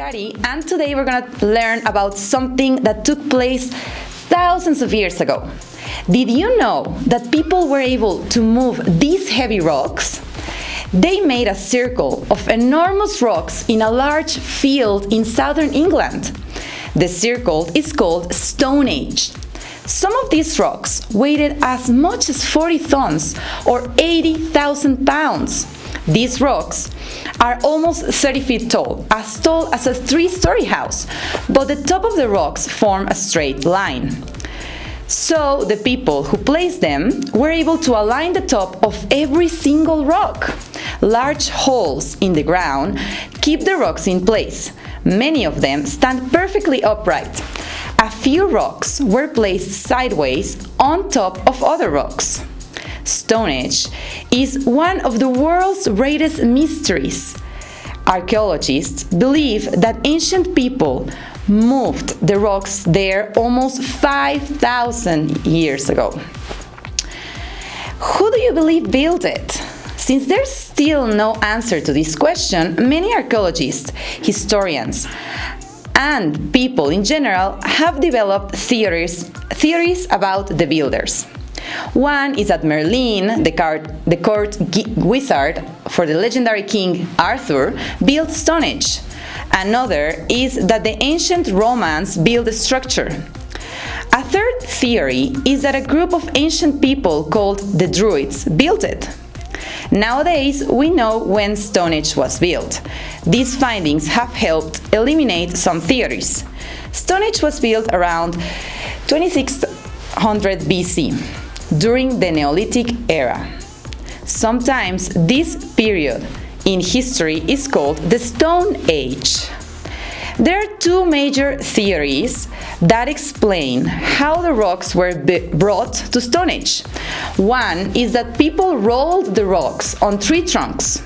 Kari, and today we're going to learn about something that took place thousands of years ago. Did you know that people were able to move these heavy rocks? They made a circle of enormous rocks in a large field in southern England. The circle is called Stonehenge. Some of these rocks weighed as much as 40 tons or 80,000 pounds. These rocks are almost 30 feet tall as a three-story house, but the top of the rocks form a straight line. So the people who placed them were able to align the top of every single rock. Large holes in the ground keep the rocks in place. Many of them stand perfectly upright. A few rocks were placed sideways on top of other rocks. Stonehenge is one of the world's greatest mysteries. Archaeologists believe that ancient people moved the rocks there almost 5,000 years ago. Who do you believe built it? Since there's still no answer to this question, many archaeologists, historians, and people in general have developed theories about the builders. One is that Merlin, the court wizard for the legendary King Arthur, built Stonehenge. Another is that the ancient Romans built the structure. A third theory is that a group of ancient people called the Druids built it. Nowadays, we know when Stonehenge was built. These findings have helped eliminate some theories. Stonehenge was built around 2600 BC, during the Neolithic era. Sometimes this period in history is called the Stone Age. There are two major theories that explain how the rocks were brought to Stonehenge. One is that people rolled the rocks on tree trunks.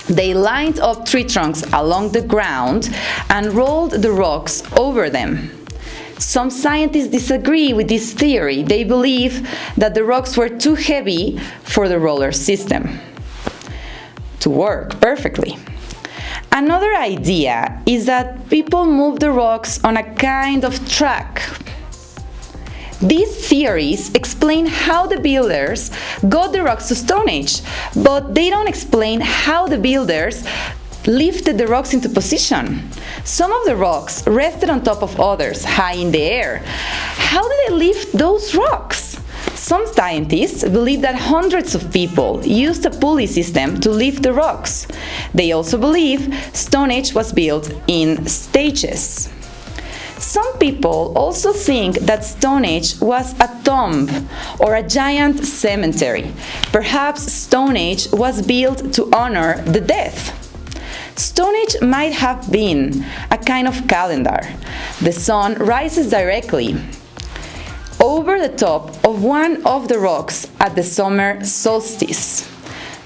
They lined up tree trunks along the ground and rolled the rocks over them. Some scientists disagree with this theory. They believe that the rocks were too heavy for the roller system to work perfectly. Another idea is that people moved the rocks on a kind of track. These theories explain how the builders got the rocks to Stonehenge, but they don't explain how the builders lifted the rocks into position. Some of the rocks rested on top of others, high in the air. How did they lift those rocks? Some scientists believe that hundreds of people used a pulley system to lift the rocks. They also believe Stonehenge was built in stages. Some people also think that Stonehenge was a tomb or a giant cemetery. Perhaps Stonehenge was built to honor the dead. Stonehenge might have been a kind of calendar. The sun rises directly over the top of one of the rocks at the summer solstice.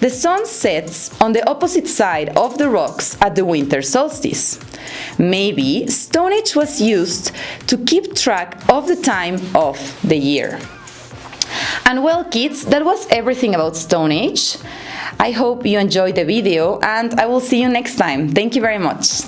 The sun sets on the opposite side of the rocks at the winter solstice. Maybe Stonehenge was used to keep track of the time of the year. And well, kids, that was everything about Stonehenge. I hope you enjoyed the video, and I will see you next time. Thank you very much.